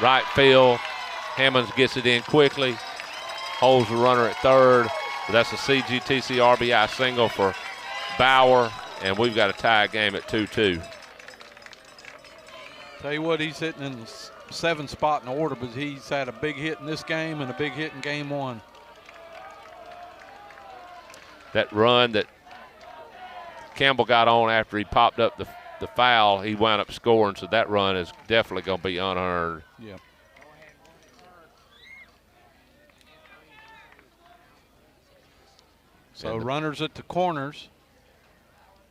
right field. Hammonds gets it in quickly, holds the runner at third. But that's a CGTC RBI single for Bauer, and we've got a tie game at 2-2. Tell you what, he's hitting in the 7th spot in the order, but he's had a big hit in this game and a big hit in game 1. That run that Campbell got on after he popped up the foul, he wound up scoring, so that run is definitely going to be unearned. Yeah. So runners at the corners,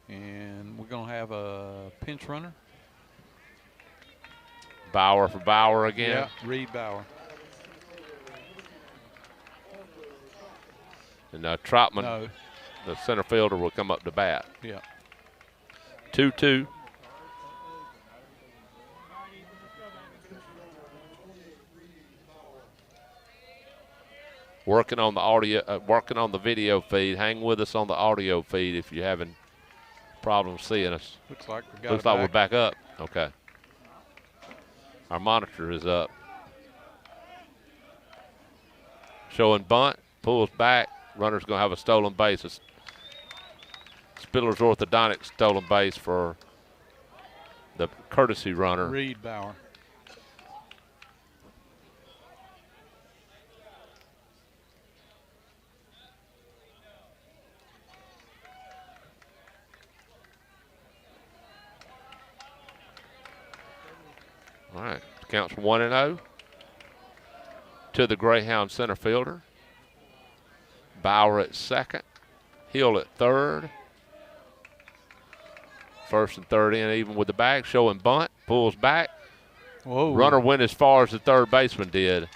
and we're going to have a pinch runner. Bauer for Bauer again. Yeah, Reed Bauer. And Troutman, the center fielder, will come up to bat. Yeah. 2-2. Working on the audio, working on the video feed. Hang with us on the audio feed if you're having problems seeing us. Looks like we're back up. Okay. Our monitor is up. Showing bunt, pulls back. Runner's going to have a stolen base. It's Spiller's orthodontic stolen base for the courtesy runner. Reed Bauer. All right, counts 1-0 to the Greyhound center fielder. Bauer at second, Hill at third. First and third in, even with the bag, showing bunt, pulls back. Whoa. Runner went as far as the third baseman did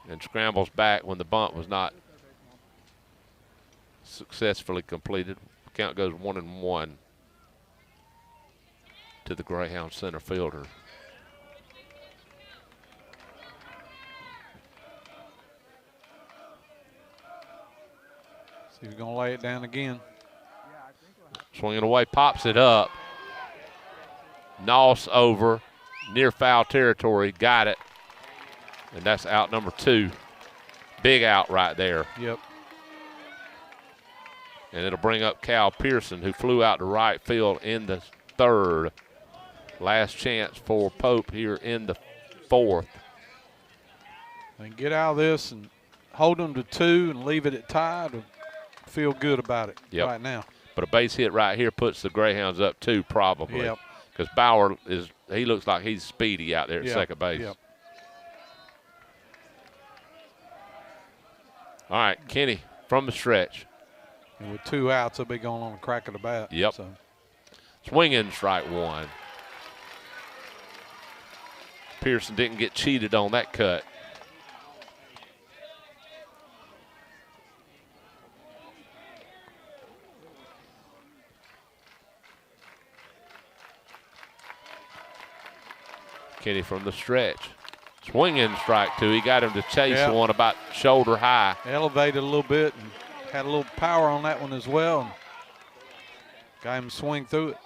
and scrambles back when the bunt was not successfully completed. Count goes 1-1 to the Greyhound center fielder. See if he's going to lay it down again. Swinging away, pops it up. Noss over, near foul territory, got it. And that's out number 2. Big out right there. Yep. And it'll bring up Cal Pearson, who flew out to right field in the third. Last chance for Pope here in the fourth. And get out of this and hold them to 2 and leave it at tied. Feel good about it right now. But a base hit right here puts the Greyhounds up 2 probably. Yep. Because Bauer he looks like he's speedy out there at second base. Yep. All right, Kenny from the stretch. And with 2 outs, they'll be going on the crack of the bat. Yep. So. Swinging strike 1. Pearson didn't get cheated on that cut. Kenny from the stretch. Swinging strike 2. He got him to chase one about shoulder high. Elevated a little bit and had a little power on that one as well. And got him to swing through it.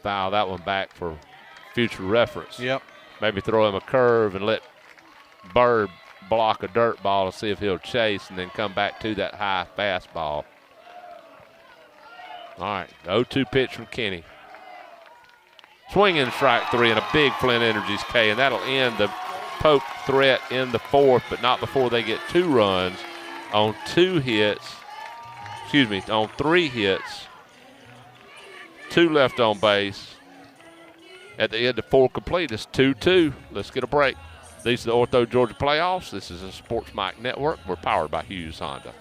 Foul that one back for future reference. Yep. Maybe throw him a curve and let Bird block a dirt ball to see if he'll chase and then come back to that high fastball. All right, 0-2 pitch from Kenny. Swinging strike 3 and a big Flint Energies K, and that'll end the Pope threat in the fourth, but not before they get 2 runs on 2 hits. Excuse me, on 3 hits. 2 left on base. At the end of 4 complete, it's 2-2. Let's get a break. These are the Ortho Georgia playoffs. This is a Sports Mike Network. We're powered by Hughes Honda.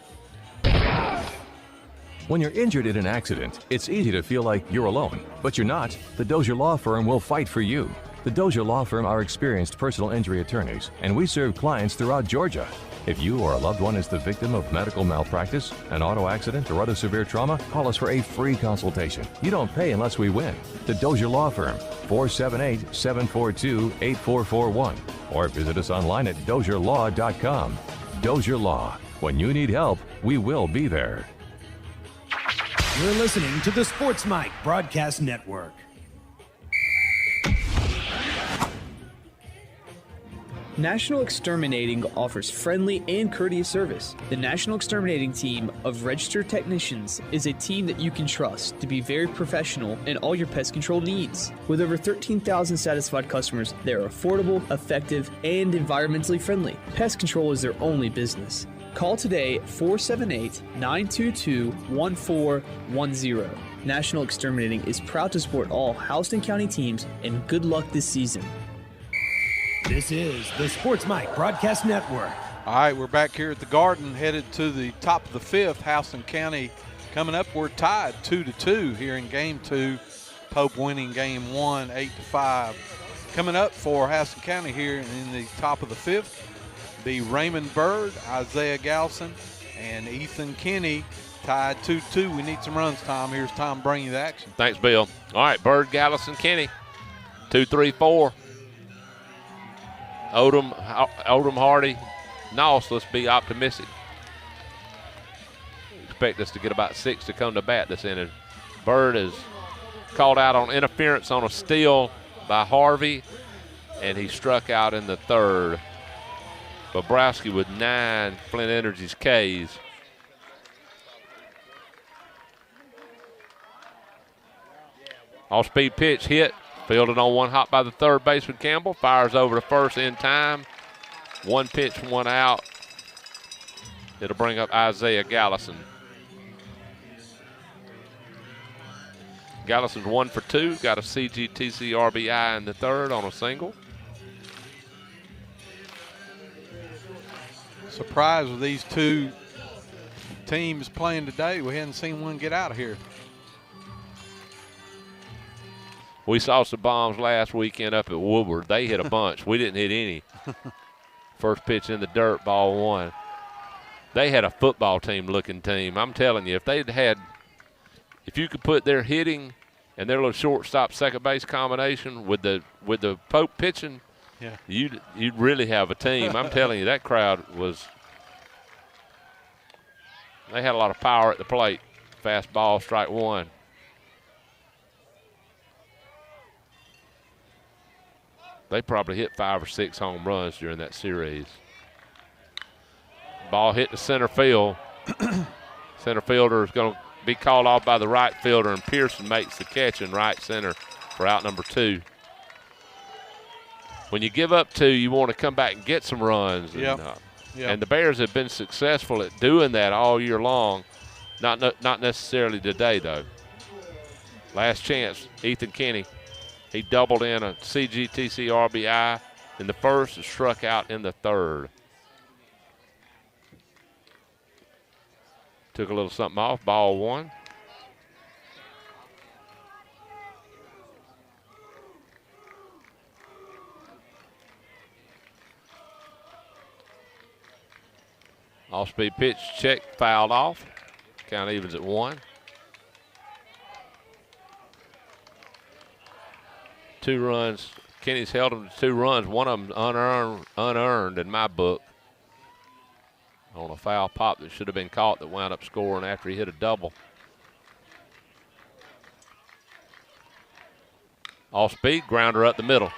When you're injured in an accident, it's easy to feel like you're alone, but you're not. The Dozier Law Firm will fight for you. The Dozier Law Firm are experienced personal injury attorneys, and we serve clients throughout Georgia. If you or a loved one is the victim of medical malpractice, an auto accident, or other severe trauma, call us for a free consultation. You don't pay unless we win. The Dozier Law Firm, 478-742-8441, or visit us online at dozierlaw.com. Dozier Law. When you need help, we will be there. You're listening to the Sports Mike Broadcast Network. National Exterminating offers friendly and courteous service. The National Exterminating team of registered technicians is a team that you can trust to be very professional in all your pest control needs. With over 13,000 satisfied customers, they are affordable, effective, and environmentally friendly. Pest control is their only business. Call today at 478-922-1410. National Exterminating is proud to support all Houston County teams, and good luck this season. This is the Sports Mike Broadcast Network. All right, we're back here at the Garden, headed to the top of the fifth. Houston County coming up. We're tied 2-2 here in Game 2. Pope winning Game 1, 8-5. Coming up for Houston County here in the top of the fifth, be Raymond Bird, Isaiah Galson, and Ethan Kinney, tied 2-2. We need some runs, Tom. Here's Tom bringing you the action. Thanks, Bill. All right, Bird, Gallison, Kinney. 2, 3, 4. Odom, Hardy, Noss, let's be optimistic. Expect us to get about 6 to come to bat this inning. Bird is called out on interference on a steal by Harvey, and he struck out in the third. Bobrowski with 9 Flint Energy's Ks. Off-speed pitch hit. Fielded on one hop by the third baseman Campbell. Fires over to first in time. 1 pitch, 1 out. It'll bring up Isaiah Gallison. Gallison's 1 for 2. Got a CGTC RBI in the third on a single. Surprised with these two teams playing today. We hadn't seen one get out of here. We saw some bombs last weekend up at Woodward. They hit a bunch. We didn't hit any. First pitch in the dirt, ball 1. They had a football team-looking team. I'm telling you, if you could put their hitting and their little shortstop second base combination with the Pope pitching, yeah, you'd really have a team. I'm telling you, that crowd they had a lot of power at the plate. Fast ball, strike 1. They probably hit 5 or 6 home runs during that series. Ball hit to center field. Center fielder is going to be called off by the right fielder, and Pearson makes the catch in right center for out number 2. When you give up 2, you want to come back and get some runs. Yep. And the Bears have been successful at doing that all year long. Not necessarily today, though. Last chance, Ethan Kinney. He doubled in a CGTC RBI in the first and struck out in the third. Took a little something off, ball 1. Off-speed pitch, check, fouled off. Count evens at 1. 2 runs. Kenny's held him to 2 runs. One of them unearned in my book on a foul pop that should have been caught that wound up scoring after he hit a double. Off speed, grounder up the middle.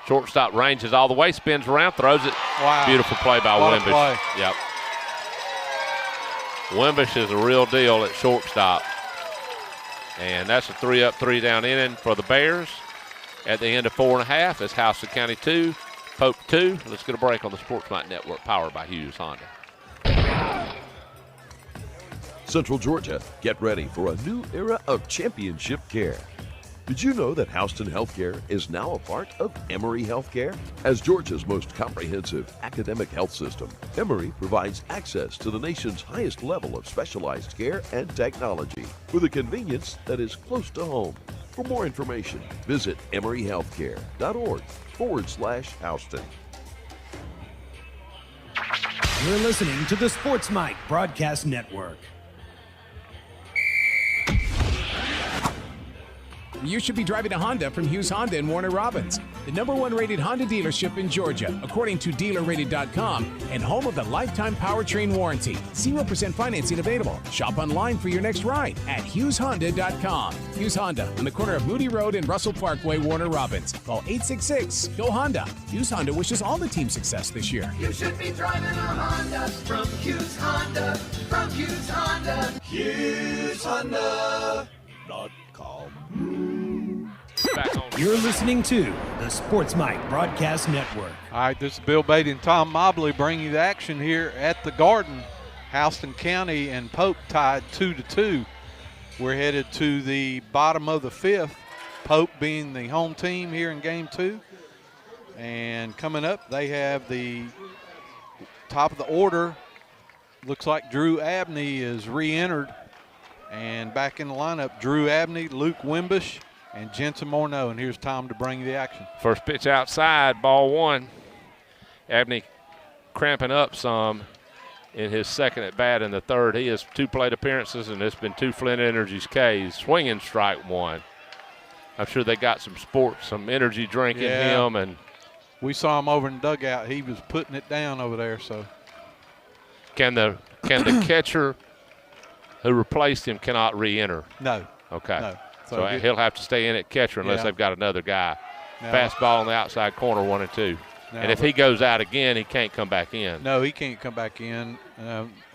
Shortstop ranges all the way, spins around, throws it. Wow. Beautiful play by What a Wimbish. play. Yep. Wimbish is a real deal at shortstop. And that's a 3-up, 3-down inning for the Bears. At the end of 4.5, it's Houston County 2, Pope 2. Let's get a break on the Sports Mike Network, powered by Hughes Honda. Central Georgia, get ready for a new era of championship care. Did you know that Houston Healthcare is now a part of Emory Healthcare? As Georgia's most comprehensive academic health system, Emory provides access to the nation's highest level of specialized care and technology with a convenience that is close to home. For more information, visit emoryhealthcare.org/Houston. You're listening to the Sports Mike Broadcast Network. you should be driving a Honda from Hughes Honda in Warner Robins, the #1 rated Honda dealership in Georgia, according to DealerRated.com, and home of the lifetime powertrain warranty. 0% financing available. Shop online for your next ride at HughesHonda.com. Hughes Honda on the corner of Moody Road and Russell Parkway, Warner Robins. Call 866-GO-HONDA. Hughes Honda wishes all the team success this year. You should be driving a Honda from Hughes Honda. From Hughes Honda. HughesHonda.com. You're listening to the Sports Mike Broadcast Network. All right, this is Bill Beatty and Tom Mobley bringing you the action here at the Garden. Houston County and Pope tied 2-2. We're headed to the bottom of the fifth, Pope being the home team here in game 2. And coming up, they have the top of the order. Looks like Drew Abney is re-entered. And back in the lineup, Drew Abney, Luke Wimbush, and Jensen Morneau. And here's Tom to bring you the action. First pitch outside, ball 1. Abney cramping up some in his second at bat in the third. He has 2 plate appearances, and it's been 2 Flint Energies Ks. Swinging strike 1. I'm sure they got some energy drink in him. And we saw him over in the dugout. He was putting it down over there. So can the catcher who replaced him cannot re-enter? No. Okay. No. So he'll have to stay in at catcher unless they've got another guy. Fastball on the outside corner, 1-2. And if he goes out again, he can't come back in. No, he can't come back in.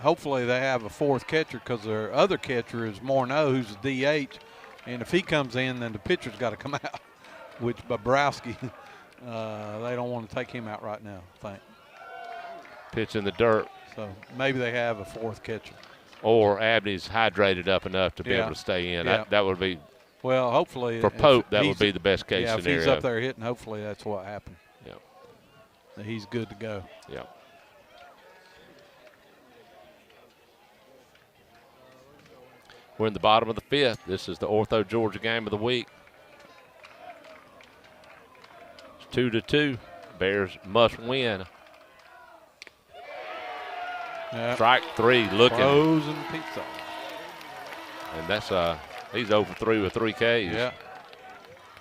Hopefully they have a 4th catcher because their other catcher is Morneau, who's a DH. And if he comes in, then the pitcher's got to come out, which Bobrowski, they don't want to take him out right now, I think. Pitch in the dirt. So maybe they have a 4th catcher. Or Abney's hydrated up enough to be able to stay in. Yeah. That would be, well, hopefully. for Pope, that would be the best case scenario. If he's up there hitting, hopefully that's what happened. Yeah. That he's good to go. Yeah. We're in the bottom of the 5th. This is the Ortho Georgia game of the week. It's 2-2. Bears must win. Yep. Strike 3 looking. Frozen pizza. And that's he's 0 for 3 with 3 Ks. Yeah.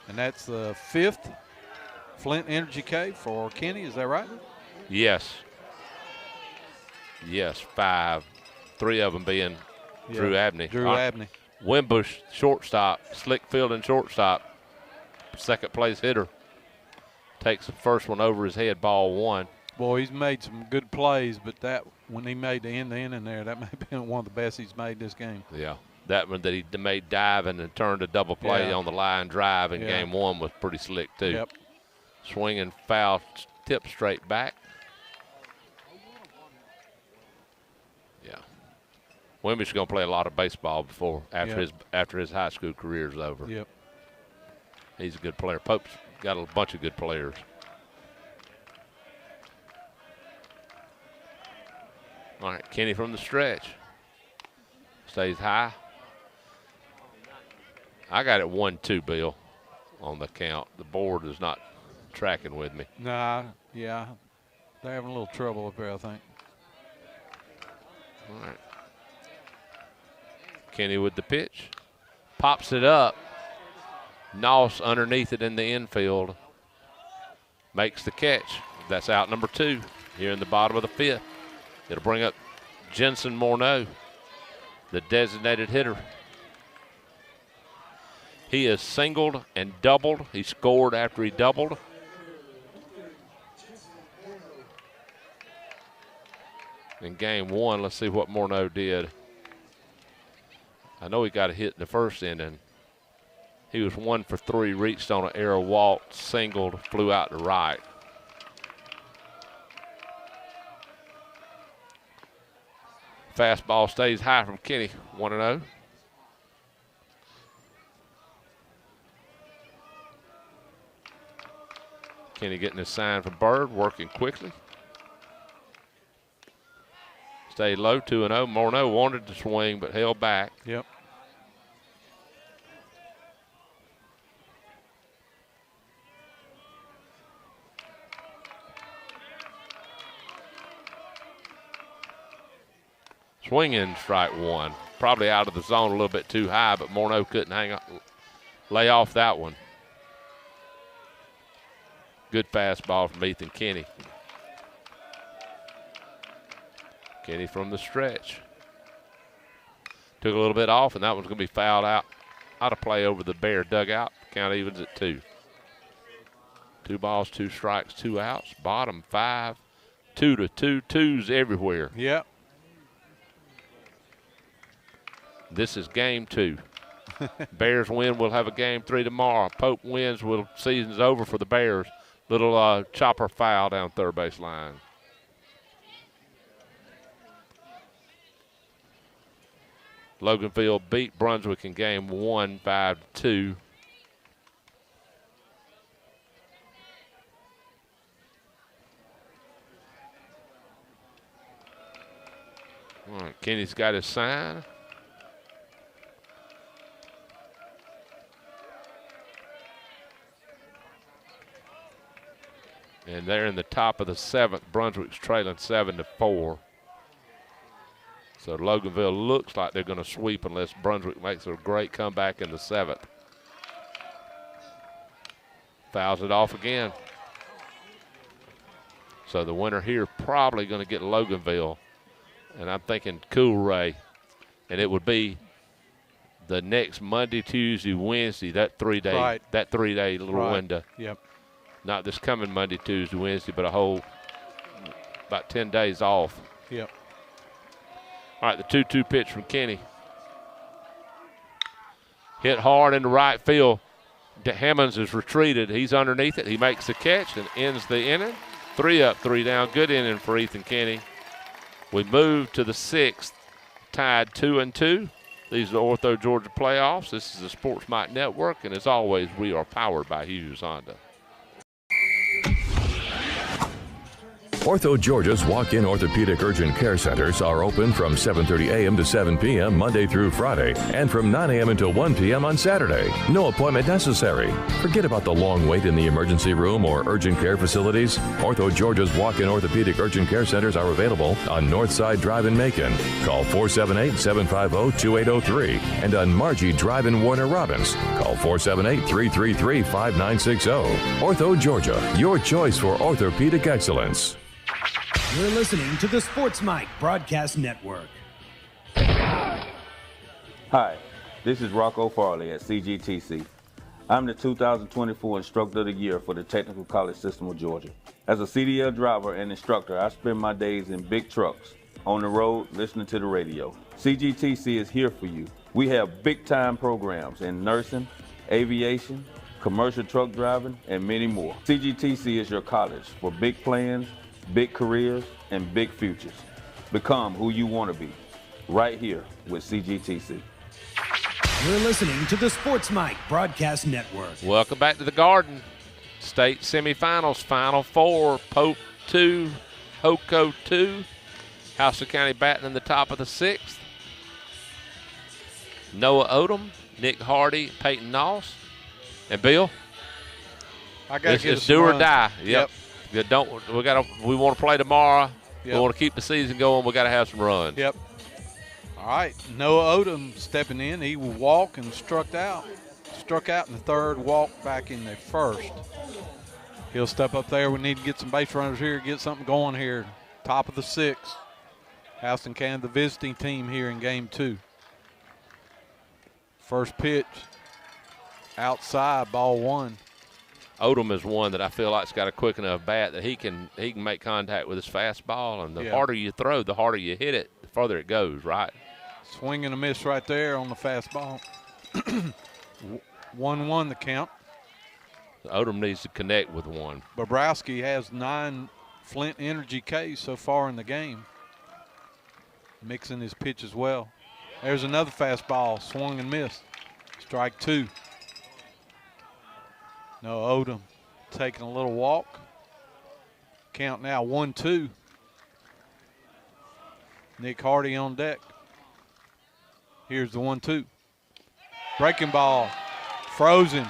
And that's the 5th Flint Energy K for Kenny. Is that right? Yes. Yes, 5. 3 of them being Drew Abney. Drew Abney. Wimbush, shortstop. Slick fielding shortstop. Second place hitter. Takes the first one over his head, ball 1. Boy, he's made some good plays, but that when he made the end in there, that may have been one of the best he's made this game. Yeah. That one that he made diving and turned a double play on the line drive in game 1 was pretty slick, too. Yep. Swinging foul, tip straight back. Yeah. Wimbush is going to play a lot of baseball after his high school career is over. Yep. He's a good player. Pope's got a bunch of good players. All right, Kenny from the stretch. Stays high. I got it 1-2, Bill, on the count. The board is not tracking with me. Nah, yeah. They're having a little trouble up there, I think. All right. Kenny with the pitch. Pops it up. Noss underneath it in the infield. Makes the catch. That's out number 2 here in the bottom of the 5th. It'll bring up Jensen Morneau, the designated hitter. He has singled and doubled. He scored after he doubled. In game 1, let's see what Morneau did. I know he got a hit in the first inning. He was 1 for 3, reached on an air walk, singled, flew out to right. Fastball stays high from Kenny, 1-0. Kenny getting his sign from Bird, working quickly. Stayed low, 2-0. Morneau wanted to swing, but held back. Yep. Swinging strike 1. Probably out of the zone a little bit too high, but Morneau couldn't lay off that one. Good fastball from Ethan Kenny. Kenny from the stretch. Took a little bit off, and that one's going to be fouled out of play over the Bear dugout. Count evens at 2. 2 balls, 2 strikes, 2 outs. Bottom 5, 2-2. Twos everywhere. Yep. This is game 2. Bears win, we'll have a game 3 tomorrow. Pope wins, season's over for the Bears. Little chopper foul down third base line. Loganville beat Brunswick in game 1, 5-2. All right, Kenny's got his sign. And they're in the top of the 7th. Brunswick's trailing 7-4. So Loganville looks like they're going to sweep unless Brunswick makes a great comeback in the 7th. Fouls it off again. So the winner here probably going to get Loganville. And I'm thinking Coolray. And it would be the next Monday, Tuesday, Wednesday, that 3-day Right. that 3-day little Right. window. Yep. Not this coming Monday, Tuesday, Wednesday, but a whole about 10 days off. Yep. All right, the 2-2 pitch from Kenny. Hit hard into right field. Hammonds is retreated. He's underneath it. He makes the catch and ends the inning. 3 up, 3 down. Good inning for Ethan Kenny. We move to the 6th, tied 2-2. These are the Ortho Georgia playoffs. This is the Sports Mike Network, and as always, we are powered by Hughes Honda. Ortho Georgia's walk-in orthopedic urgent care centers are open from 7:30 a.m. to 7 p.m. Monday through Friday and from 9 a.m. until 1 p.m. on Saturday. No appointment necessary. Forget about the long wait in the emergency room or urgent care facilities. Ortho Georgia's walk-in orthopedic urgent care centers are available on Northside Drive in Macon. Call 478-750-2803 and on Margie Drive in Warner Robins. Call 478-333-5960. Ortho Georgia, your choice for orthopedic excellence. You're listening to the Sports Mike Broadcast Network. Hi, this is Rocco Farley at CGTC. I'm the 2024 Instructor of the Year for the Technical College System of Georgia. As a CDL driver and instructor, I spend my days in big trucks, on the road, listening to the radio. CGTC is here for you. We have big-time programs in nursing, aviation, commercial truck driving, and many more. CGTC is your college for big plans, big careers, and big futures. Become who you want to be, right here with CGTC. You're listening to the Sports Mike Broadcast Network. Welcome back to the Garden. State semifinals, Final Four, Pope 2, Hoco 2. Houston County batting in the top of the 6th. Noah Odom, Nick Hardy, Peyton Noss. And Bill, I got to get it's do or die. Yep. We want to play tomorrow. Yep. We want to keep the season going. We got to have some runs. Yep. All right. Noah Odom stepping in. He will walk and struck out. Struck out in the 3rd, walked back in the 1st. He'll step up there. We need to get some base runners here, get something going here. Top of the 6th. Houston County, the visiting team here in game 2. First pitch. Outside, ball 1. Odom is one that I feel like's got a quick enough bat that he can make contact with his fastball, and the harder you throw, the harder you hit it, the farther it goes, right? Swing and a miss right there on the fastball. 1-1 the count. Odom needs to connect with one. Bobrowski has 9 Flint Energy Ks so far in the game. Mixing his pitch as well. There's another fastball, swung and missed. Strike 2. No, Odom taking a little walk. Count now 1-2. Nick Hardy on deck. Here's the 1-2. Breaking ball, frozen.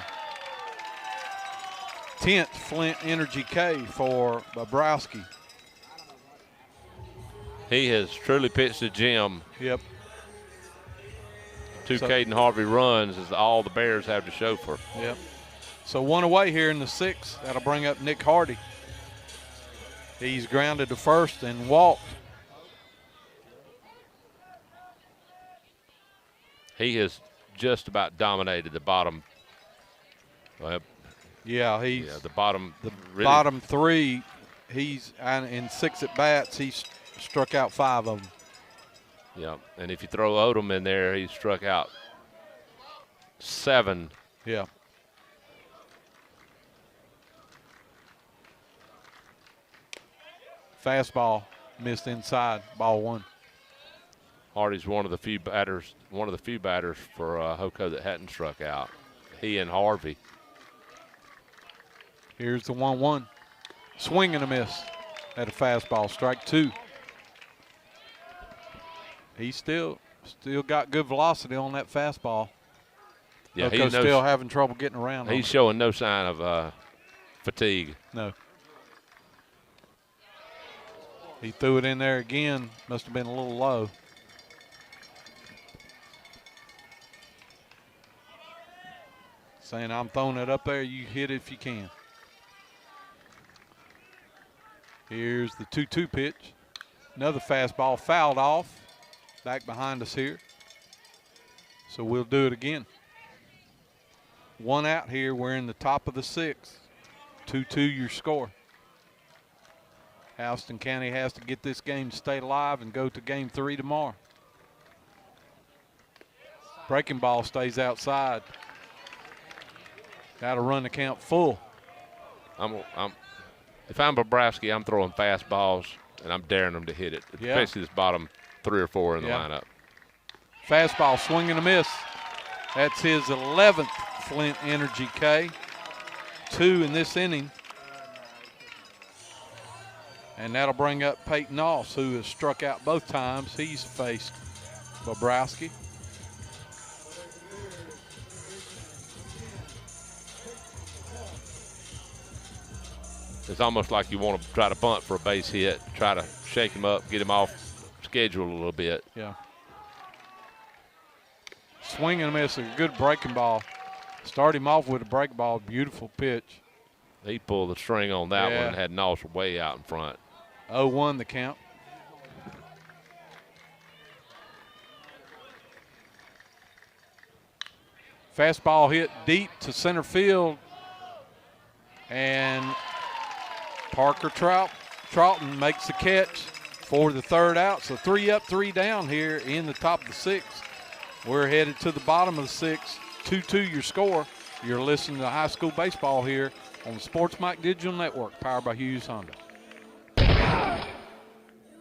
10th Flint Energy K for Bobrowski. He has truly pitched the gym. Yep. Two Caden Harvey runs is all the Bears have to show for. Yep. So one away here in the 6th. That'll bring up Nick Hardy. He's grounded to first and walked. He has just about dominated the bottom. Yeah, he's the bottom. Really, bottom 3. He's in 6 at bats. He's struck out 5 of them. Yeah, and if you throw Odom in there, he struck out 7. Yeah. Fastball missed inside, ball 1. Hardy's one of the few batters for Hoko that hadn't struck out. He and Harvey. Here's the 1-1. Swing and a miss at a fastball, strike 2. He's still got good velocity on that fastball. Yeah, Hoko's still having trouble getting around. He's showing no sign of fatigue. No. He threw it in there again. Must have been a little low. Saying, I'm throwing it up there. You hit it if you can. Here's the 2-2 pitch. Another fastball fouled off. Back behind us here. So we'll do it again. 1 out here. We're in the top of the 6th. 2-2 your score. Houston County has to get this game to stay alive and go to game 3 tomorrow. Breaking ball stays outside. Got to run the count full. If I'm Bobrowski, I'm throwing fastballs and I'm daring them to hit it, especially this bottom 3 or 4 in the lineup. Fastball, swing and a miss. That's his 11th Flint Energy K. 2 in this inning. And that'll bring up Peyton Noss, who has struck out both times. He's faced Bobrowski. It's almost like you want to try to bunt for a base hit, try to shake him up, get him off schedule a little bit. Yeah. Swing and a miss, a good breaking ball. Start him off with a break ball, beautiful pitch. He pulled the string on that one and had Noss way out in front. 0-1 the count. Fastball hit deep to center field. And Parker Troughton makes the catch for the 3rd out. So 3 up, 3 down here in the top of the 6th. We're headed to the bottom of the 6th. 2-2 your score. You're listening to high school baseball here on the Sports Mike Digital Network, powered by Hughes Honda.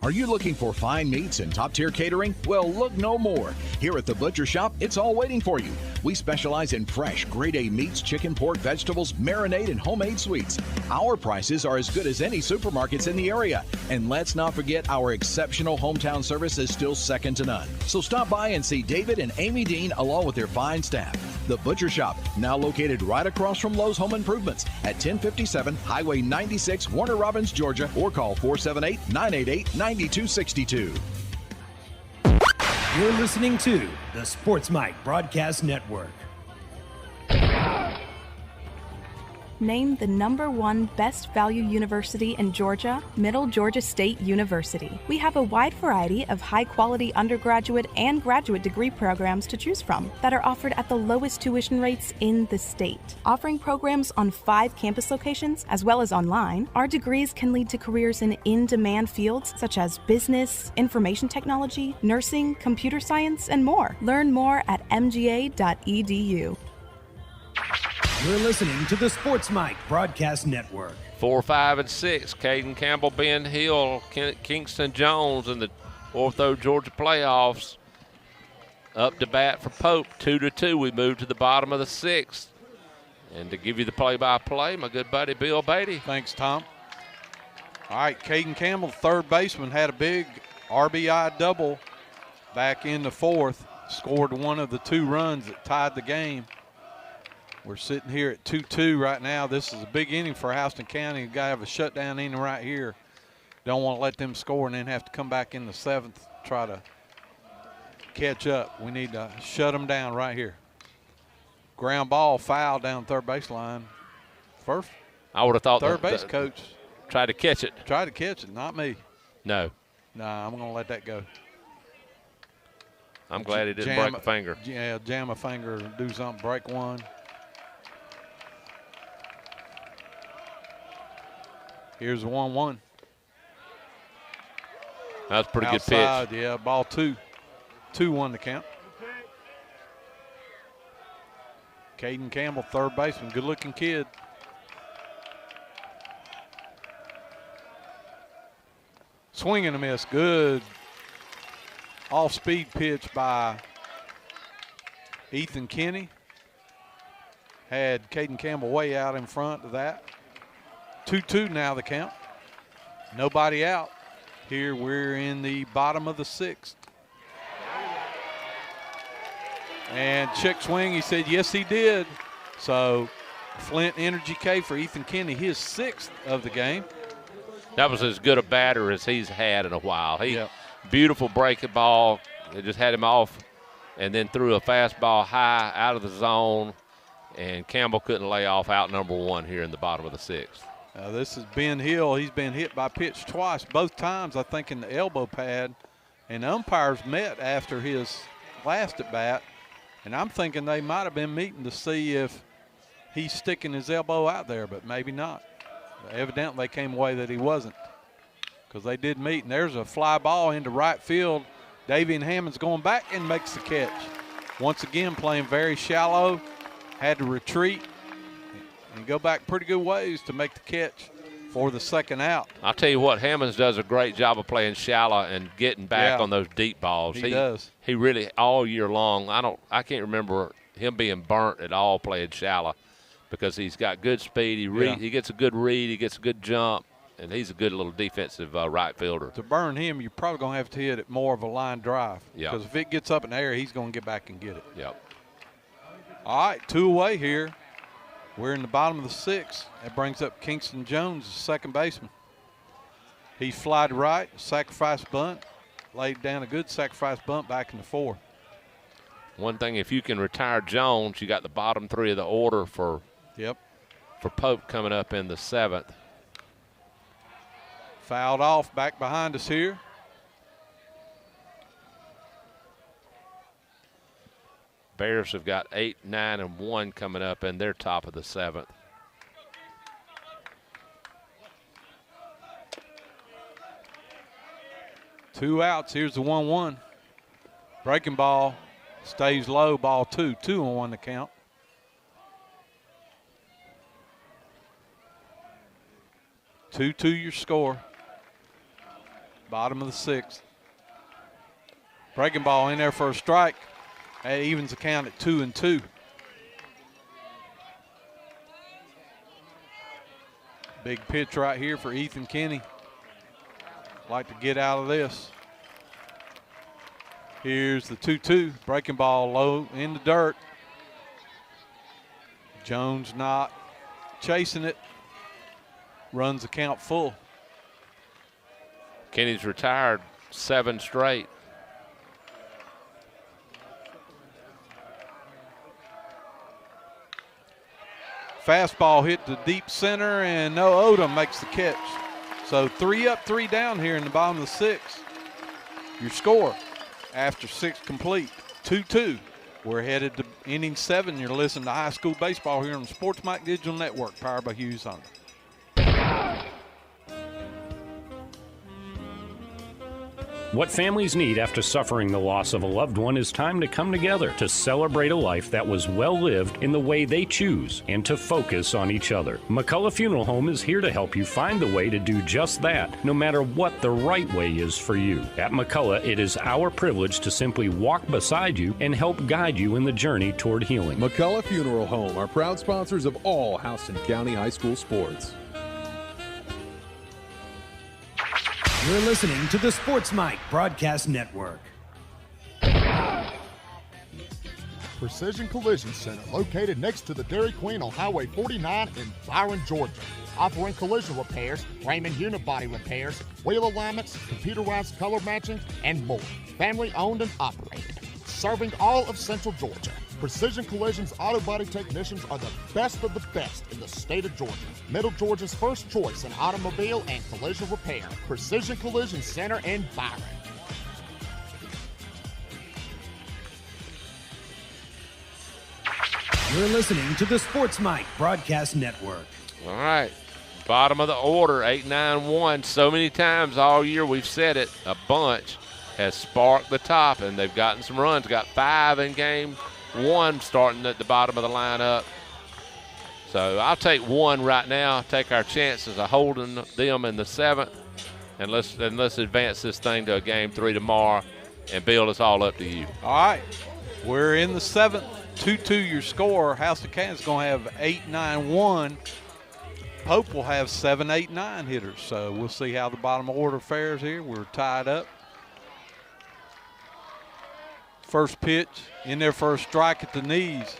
Are you looking for fine meats and top-tier catering? Well, look no more. Here at the Butcher Shop, it's all waiting for you. We specialize in fresh, grade-A meats, chicken, pork, vegetables, marinade, and homemade sweets. Our prices are as good as any supermarkets in the area. And let's not forget our exceptional hometown service is still second to none. So stop by and see David and Amy Dean along with their fine staff. The Butcher Shop, now located right across from Lowe's Home Improvements at 1057 Highway 96, Warner Robins, Georgia, or call 478-988-9262. You're listening to the Sports Mike Broadcast Network. Named the #1 best value university in Georgia, Middle Georgia State University. We have a wide variety of high-quality undergraduate and graduate degree programs to choose from that are offered at the lowest tuition rates in the state. Offering programs on 5 campus locations as well as online, our degrees can lead to careers in in-demand fields such as business, information technology, nursing, computer science, and more. Learn more at mga.edu. You're listening to the Sports Mike Broadcast Network. 4, 5, and 6. Caden Campbell, Ben Hill, Kingston Jones in the Ortho Georgia playoffs. Up to bat for Pope, 2-2. We move to the bottom of the 6th. And to give you the play-by-play, my good buddy Bill Beatty. Thanks, Tom. All right, Caden Campbell, third baseman, had a big RBI double back in the 4th. Scored one of the 2 runs that tied the game. We're sitting here at 2-2 right now. This is a big inning for Houston County. You've got to have a shutdown inning right here. Don't want to let them score and then have to come back in the 7th, try to catch up. We need to shut them down right here. Ground ball, foul down third baseline. First, I would have thought third base coach tried to catch it. tried to catch it, not me. No. Nah, I'm going to let that go. I'm glad he didn't break a finger. Yeah, jam a finger, do something, break one. Here's 1-1. That's a pretty Outside, good pitch. Yeah, ball 2. 2-1 to count. Caden Campbell, third baseman, good-looking kid. Swing and a miss, good off-speed pitch by Ethan Kinney. Had Caden Campbell way out in front of that. 2-2 now the count. Nobody out. Here we're in the bottom of the 6th. And check swing, he said yes he did. So Flint Energy K for Ethan Kinney, his 6th of the game. That was as good a batter as he's had in a while. Beautiful breaking ball. It just had him off and then threw a fastball high out of the zone, and Campbell couldn't lay off out number 1 here in the bottom of the 6th. This is Ben Hill. He's been hit by pitch twice, both times I think in the elbow pad, and the umpires met after his last at bat, and I'm thinking they might have been meeting to see if he's sticking his elbow out there, but maybe not. Evidently they came away that he wasn't, because they did meet, and there's a fly ball into right field. Davian Hammond's going back and makes the catch. Once again playing very shallow, had to retreat and go back pretty good ways to make the catch for the second out. I'll tell you what, Hammonds does a great job of playing shallow and getting back on those deep balls. He does. He really, all year long, I can't remember him being burnt at all playing shallow, because he's got good speed. He gets a good read. He gets a good jump, and he's a good little defensive right fielder. To burn him, you're probably going to have to hit it more of a line drive. Yeah. Because if it gets up in the air, he's going to get back and get it. Yep. All right, 2 away here. We're in the bottom of the 6th. That brings up Kingston Jones, the second baseman. He fly to right, sacrifice bunt, laid down a good sacrifice bunt back in the 4th. One thing, if you can retire Jones, you got the bottom 3 of the order for Pope coming up in the 7th. Fouled off back behind us here. Bears have got 8, 9, and 1 coming up in their top of the 7th. Two outs. Here's the 1-1. Breaking ball stays low. Ball 2. 2-1 to count. Two your score. Bottom of the 6th. Breaking ball in there for a strike. That evens the count at 2-2. Big pitch right here for Ethan Kinney. Like to get out of this. Here's the 2-2. Breaking ball low in the dirt. Jones not chasing it. Runs the count full. Kenny's retired 7 straight. Fastball hit the deep center, and no Odom makes the catch. So 3 up, 3 down here in the bottom of the 6th. Your score after 6 complete, 2-2. We're headed to inning 7. You're listening to high school baseball here on the Sports Mike Digital Network, powered by Hughes Honda. What families need after suffering the loss of a loved one is time to come together to celebrate a life that was well lived in the way they choose and to focus on each other. McCullough Funeral Home is here to help you find the way to do just that, no matter what the right way is for you. At McCullough, it is our privilege to simply walk beside you and help guide you in the journey toward healing. McCullough Funeral Home are proud sponsors of all Houston County High School sports. You're listening to the Sports Mike Broadcast Network. Precision Collision Center, located next to the Dairy Queen on Highway 49 in Byron, Georgia. Offering collision repairs, frame and unibody repairs, wheel alignments, computerized color matching, and more. Family owned and operated. serving all of Central Georgia. Precision Collision's auto body technicians are the best of the best in the state of Georgia. Middle Georgia's first choice in automobile and collision repair. Precision Collision Center in Byron. You're listening to the Sports Mike Broadcast Network. All right. Bottom of the order, 8-9-1. So many times all year we've said it, a bunch has sparked the top, and they've gotten some runs. Got 5 in game 1 starting at the bottom of the lineup. So I'll take 1 right now, take our chances of holding them in the 7th, and let's advance this thing to a game 3 tomorrow, and Bill, it's all up to you. All right. We're in the 7th. 2-2 your score. House of Canton's going to have 8-9-1. Pope will have 7-8-9 hitters. So we'll see how the bottom order fares here. We're tied up. First pitch in there for a strike at the knees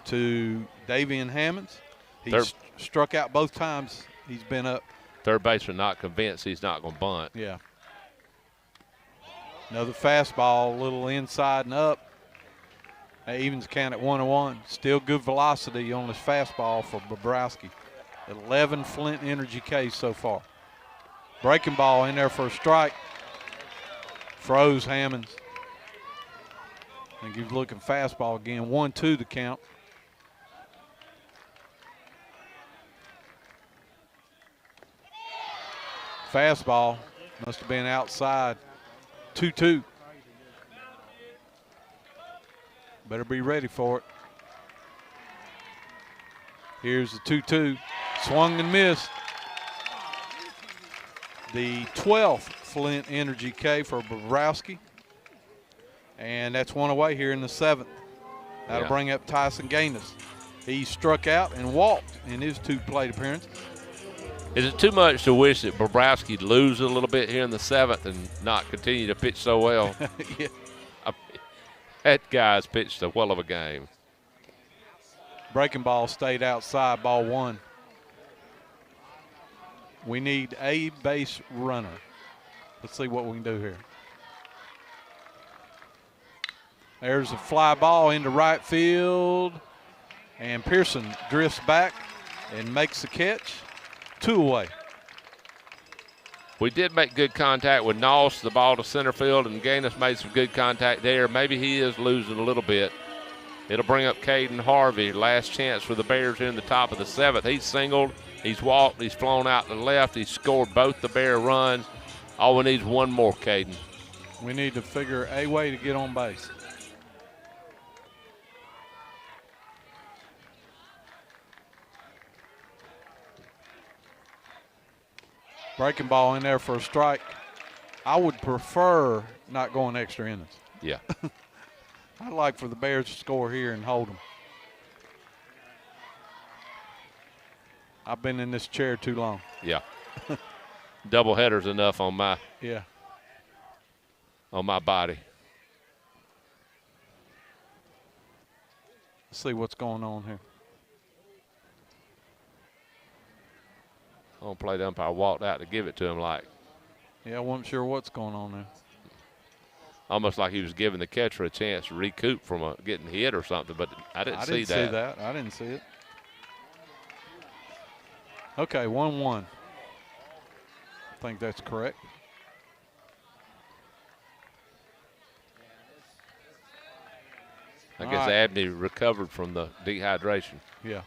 to Davian Hammonds. He's struck out both times he's been up. Third baseman not convinced he's not going to bunt. Yeah. Another fastball, a little inside and up. That evens count at 1-1. Still good velocity on this fastball for Bobrowski. 11 Flint Energy Ks so far. Breaking ball in there for a strike. Froze Hammonds. And he's looking fastball again. 1-2 the count. Fastball must have been outside. 2-2. Better be ready for it. Here's the 2-2. Swung and missed. The 12th Flint Energy K for Bobrowski. And that's one away here in the 7th. That'll bring up Tyson Gaines. He struck out and walked in his 2 plate appearances. Is it too much to wish that Bobrowski'd lose a little bit here in the 7th and not continue to pitch so well? Yeah. That guy's pitched a well of a game. Breaking ball stayed outside, ball 1. We need a base runner. Let's see what we can do here. There's a fly ball into right field, and Pearson drifts back and makes the catch. 2 away. We did make good contact with Noss, the ball to center field, and Gaines made some good contact there. Maybe he is losing a little bit. It'll bring up Caden Harvey. Last chance for the Bears in the top of the 7th. He's singled, he's walked, he's flown out to the left. He's scored both the Bear runs. All we need is 1 more, Caden. We need to figure a way to get on base. Breaking ball in there for a strike. I would prefer not going extra innings. Yeah. I'd like for the Bears to score here and hold them. I've been in this chair too long. Yeah. Double headers enough on my body. Let's see what's going on here. Home plate umpire walked out to give it to him like. Yeah, I wasn't sure what's going on there. Almost like he was giving the catcher a chance to recoup from getting hit or something, but I didn't see that. I didn't see it. Okay, 1-1. I think that's correct. I guess Abney recovered from the dehydration. Yeah.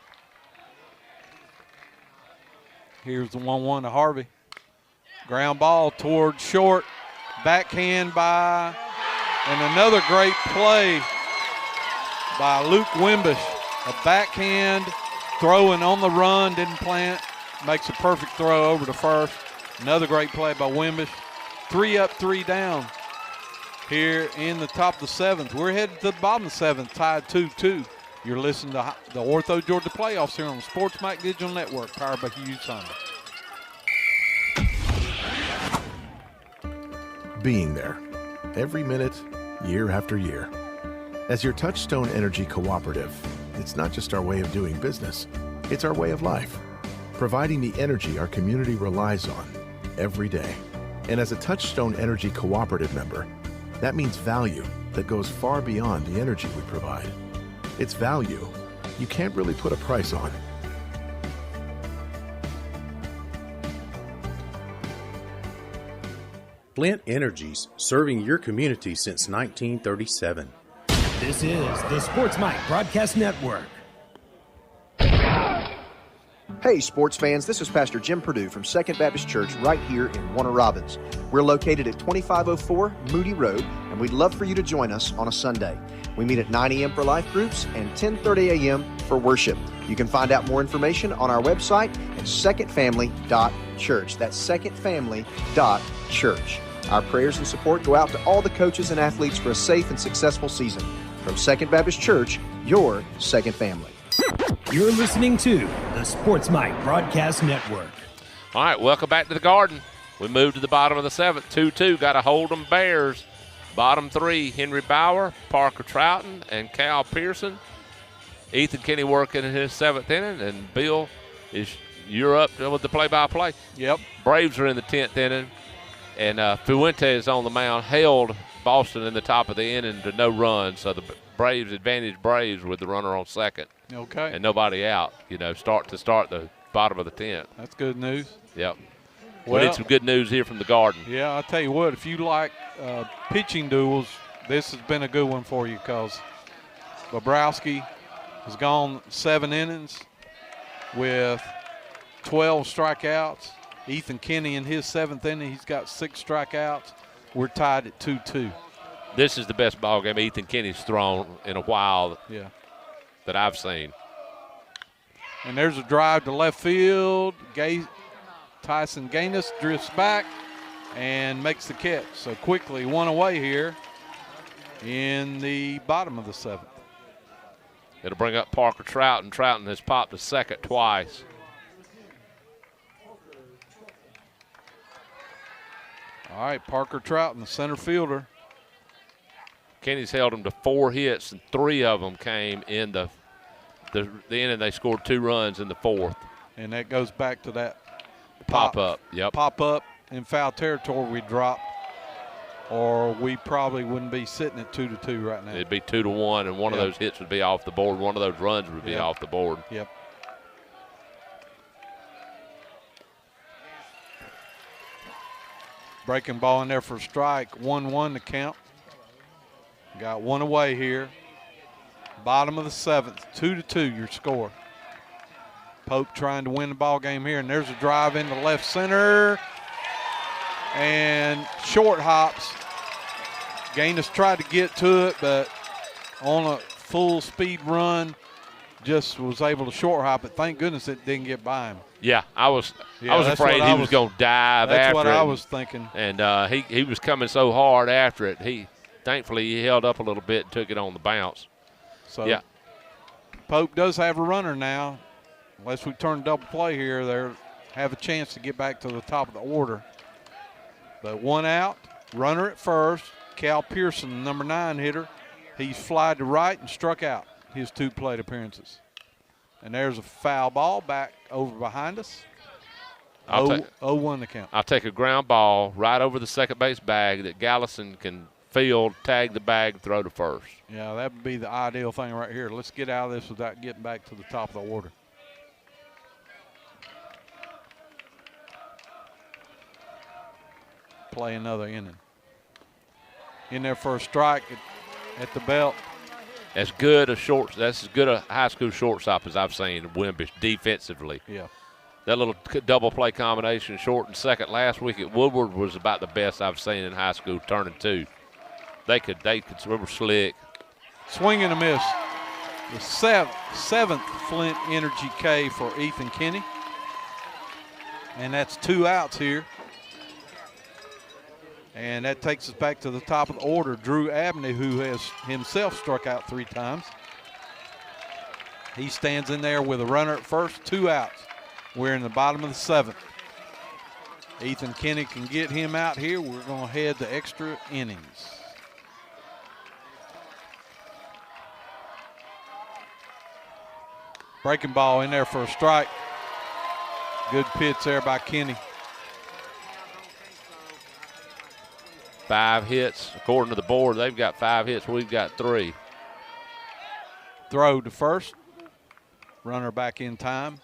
Here's the 1-1 to Harvey. Ground ball toward short. Backhand by, and another great play by Luke Wimbish. A backhand throwing on the run, didn't plant. Makes a perfect throw over to first. Another great play by Wimbish. 3 up, 3 down here in the top of the 7th. We're headed to the bottom of the 7th, tied 2-2. You're listening to the Ortho Georgia playoffs here on the Sports Mike Digital Network, powered by Hughes Honda. Being there, every minute, year after year. As your Touchstone Energy Cooperative, it's not just our way of doing business, it's our way of life. Providing the energy our community relies on every day. And as a Touchstone Energy Cooperative member, That means value that goes far beyond the energy we provide. It's value you can't really put a price on. Flint Energies, serving your community since 1937. This is the Sports Mike Broadcast Network. Hey, sports fans, this is Pastor Jim Perdue from Second Baptist Church right here in Warner Robins. We're located at 2504 Moody Road, and we'd love for you to join us on a Sunday. We meet at 9 a.m. for life groups and 10:30 a.m. for worship. You can find out more information on our website at secondfamily.church. That's secondfamily.church. Our prayers and support go out to all the coaches and athletes for a safe and successful season. From Second Baptist Church, your second family. You're listening to the Sports Mike Broadcast Network. All right, welcome back to the Garden. We moved to the bottom of the 7th, 2-2. Got to hold them Bears. Bottom 3, Henry Bauer, Parker Troughton, and Cal Pearson. Ethan Kinney working in his 7th inning, and Bill, you're up with the play-by-play. Yep. Braves are in the 10th inning, and Fuentes on the mound held Boston in the top of the inning to no runs, so the Braves with the runner on second. Okay. And nobody out, start the bottom of the 10th. That's good news. Yep. Well, we need some good news here from the Garden. Yeah, I'll tell you what, if you like pitching duels, this has been a good one for you because Bobrowski has gone 7 innings with 12 strikeouts. Ethan Kinney in his 7th inning, he's got 6 strikeouts. We're tied at 2-2. This is the best ball game Ethan Kinney's thrown in a while that I've seen. And there's a drive to left field. Tyson Gaines drifts back and makes the catch. So quickly, one away here in the bottom of the 7th. It'll bring up Parker Troughton. Troughton has popped to second twice. All right, Parker Troughton, the center fielder. Kenny's held him to 4 hits, and 3 of them came in the inning. They scored 2 runs in the 4th. And that goes back to that pop up. Yep. Pop up in foul territory we dropped, or we probably wouldn't be sitting at 2-2 right now. It'd be 2-1, and one of those hits would be off the board. One of those runs would be off the board. Yep. Breaking ball in there for a strike. 1-1 to count. Got one away here. Bottom of the 7th, 2-2 your score. Pope trying to win the ball game here, and there's a drive into left center. And short hops. Gaines tried to get to it, but on a full speed run, just was able to short hop it. Thank goodness it didn't get by him. Yeah, I was afraid he was going to dive after it. That's what I was thinking. And he was coming so hard after it. Thankfully, he held up a little bit and took it on the bounce. So yeah. Pope does have a runner now. Unless we turn double play here, they have a chance to get back to the top of the order. But one out, runner at first. Cal Pearson, number 9 hitter. He's flied to right and struck out his 2 plate appearances. And there's a foul ball back over behind us. 0-1 the count. I'll take a ground ball right over the second base bag that Gallison can field, tag the bag, and throw to first. Yeah, that would be the ideal thing right here. Let's get out of this without getting back to the top of the order. Play another inning. In there for a strike at the belt. That's as good a high school shortstop as I've seen in Wimbish defensively. Yeah. That little double play combination, short and second last week at Woodward was about the best I've seen in high school, turning 2. They were slick. Swing and a miss. The 7th Flint Energy K for Ethan Kinney. And that's 2 outs here. And that takes us back to the top of the order. Drew Abney, who has himself struck out 3 times. He stands in there with a runner at first, 2 outs. We're in the bottom of the 7th. Ethan Kinney can get him out here. We're going to head to extra innings. Breaking ball in there for a strike. Good pitch there by Kinney. 5 hits. According to the board, they've got 5 hits. We've got 3. Throw to first. Runner back in time.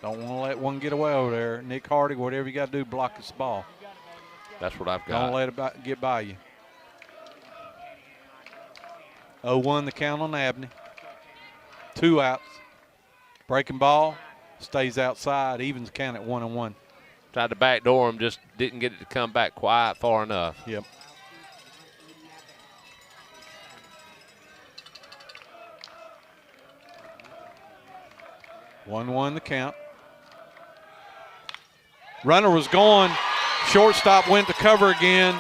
Don't want to let one get away over there. Nick Hardy, whatever you got to do, block this ball. That's what I've got. Don't let it get by you. 0-1 the count on Abney. 2 outs. Breaking ball. Stays outside. Evens the count at 1-1. Tried to backdoor him, just didn't get it to come back quiet far enough. Yep. One the count. Runner was gone. Shortstop went to cover again,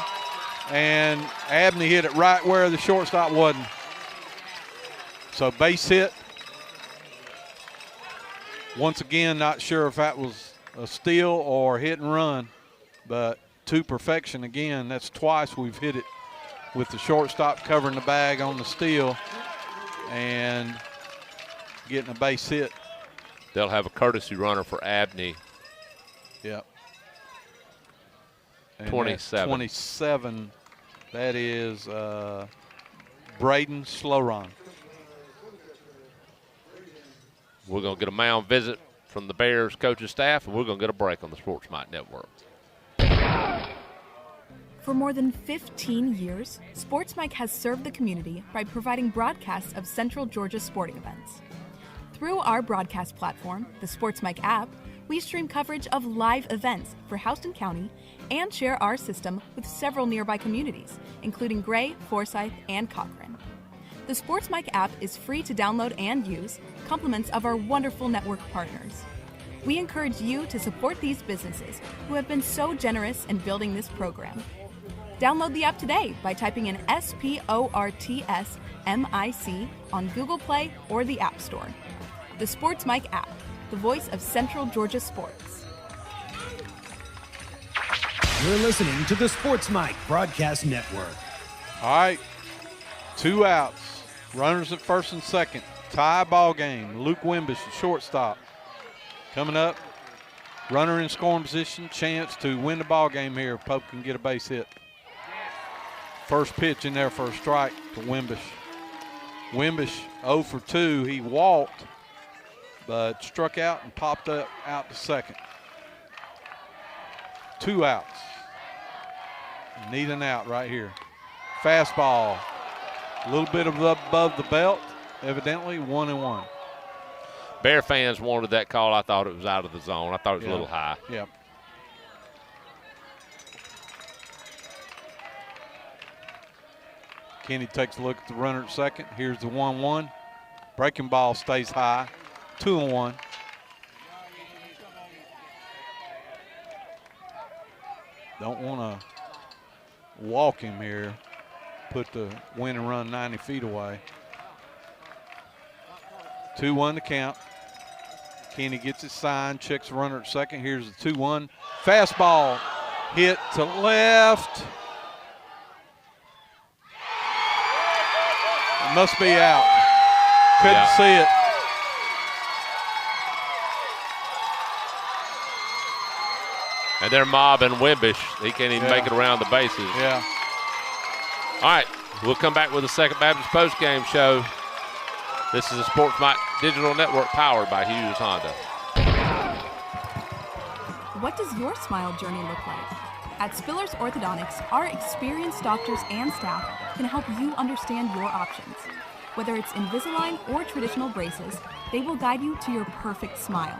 and Abney hit it right where the shortstop wasn't. So base hit. Once again, not sure if that was a steal or hit and run, but to perfection again. That's twice we've hit it with the shortstop covering the bag on the steal and getting a base hit. They'll have a courtesy runner for Abney. Yep. And 27. 27. That is Braden Slowron. We're going to get a mound visit from the Bears coaching staff, and we're going to get a break on the Sports Mike Network. For more than 15 years, Sports Mike has served the community by providing broadcasts of Central Georgia sporting events. Through our broadcast platform, the Sports Mike app, we stream coverage of live events for Houston County and share our system with several nearby communities, including Gray, Forsyth, and Cochran. The Sports Mike app is free to download and use, compliments of our wonderful network partners. We encourage you to support these businesses who have been so generous in building this program. Download the app today by typing in SPORTSMIC on Google Play or the App Store. The Sports Mike app, the voice of Central Georgia sports. You're listening to the Sports Mike Broadcast Network. All right, 2 outs. Runners at first and second. Tie ball game. Luke Wimbish, the shortstop. Coming up, runner in scoring position. Chance to win the ball game here if Pope can get a base hit. First pitch in there for a strike to Wimbish. Wimbish 0 for 2. He walked, but struck out and popped up out to second. 2 outs. Need an out right here. Fastball. A little bit above the belt, evidently 1-1. Bear fans wanted that call. I thought it was out of the zone. I thought it was a little high. Yeah. Kenny takes a look at the runner at second. Here's the 1-1. Breaking ball stays high. 2-1. Don't want to walk him here. Put the winning run 90 feet away. 2-1 to count. Kenny gets it signed, checks the runner at second. Here's the 2-1. Fastball hit to left. It must be out. Couldn't see it. And they're mobbing Wimbish. He can't even make it around the bases. Yeah. All right, we'll come back with the Second Baptist postgame show. This is a Sports Mike Digital Network powered by Hughes Honda. What does your smile journey look like? At Spillers Orthodontics, our experienced doctors and staff can help you understand your options. Whether it's Invisalign or traditional braces, they will guide you to your perfect smile.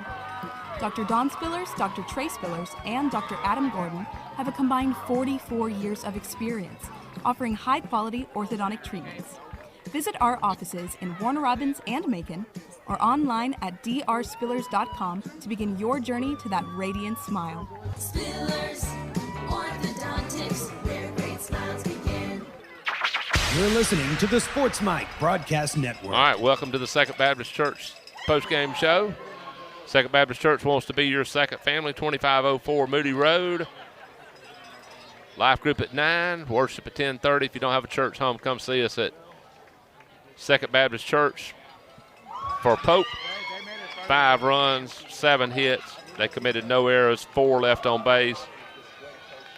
Dr. Don Spillers, Dr. Trey Spillers, and Dr. Adam Gordon have a combined 44 years of experience offering high-quality orthodontic treatments. Visit our offices in Warner Robins and Macon or online at drspillers.com to begin your journey to that radiant smile. Spillers Orthodontics, where great smiles begin. You're listening to the Sports Mike Broadcast Network. All right, welcome to the Second Baptist Church postgame show. Second Baptist Church wants to be your second family, 2504 Moody Road. Life group at 9, worship at 10:30. If you don't have a church home, come see us at Second Baptist Church. For Pope, 5 runs, 7 hits. They committed no errors, 4 left on base.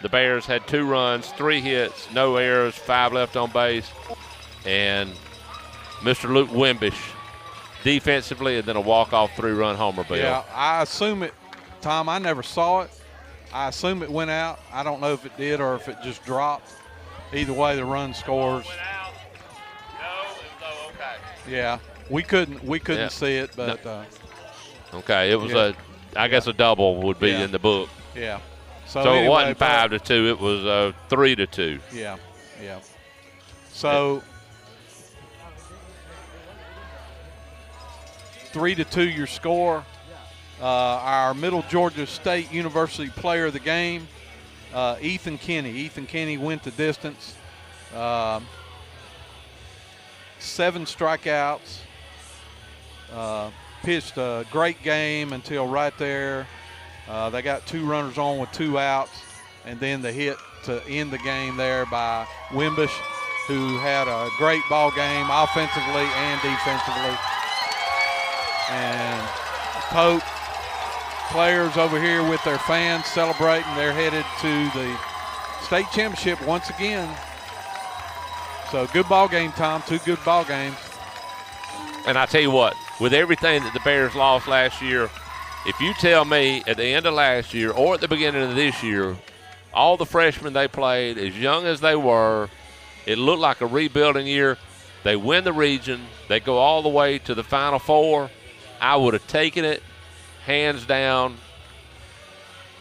the Bears had 2 runs, 3 hits, no errors, 5 left on base. And Mr. Luke Wimbish defensively, and then a walk-off 3-run homer, Bill. Yeah, I assume it, Tom, I never saw it. I assume it went out. I don't know if it did or if it just dropped. Either way, the run scores. Yeah, we couldn't see it, but okay, it was I guess a double would be in the book. Yeah. So anyway, it wasn't 5-2, it was 3-2. Yeah. So 3-2 your score. Our Middle Georgia State University player of the game, Ethan Kinney. Ethan Kinney went the distance. 7 strikeouts. Pitched a great game until right there. They got 2 runners on with 2 outs, and then the hit to end the game there by Wimbish, who had a great ball game offensively and defensively. And Pope players over here with their fans celebrating. They're headed to the state championship once again. So good ball game, Tom. 2 good ball games. And I tell you what, with everything that the Bears lost last year, if you tell me at the end of last year or at the beginning of this year, all the freshmen they played, as young as they were, it looked like a rebuilding year. They win the region. They go all the way to the Final Four. I would have taken it, hands down,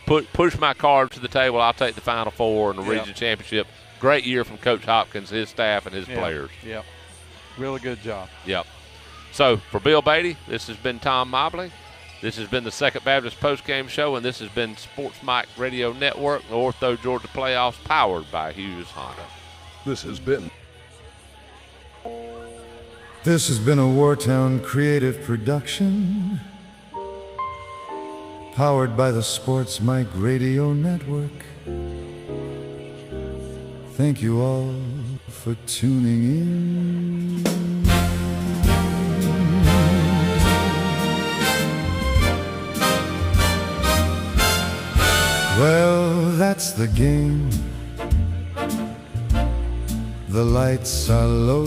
push my card to the table. I'll take the Final Four and the region championship. Great year from Coach Hopkins, his staff, and his players. Yep. Really good job. Yep. So, for Bill Beatty, this has been Tom Mobley. This has been the Second Baptist Postgame Show, and this has been Sports Mike Radio Network, the Ortho Georgia Playoffs, powered by Hughes Honda. This has been a Wartown Creative production, powered by the Sports Mike Radio Network. Thank you all for tuning in. Well, that's the game. The lights are low.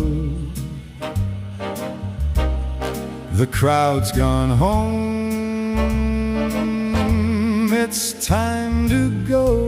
The crowd's gone home. It's time to go.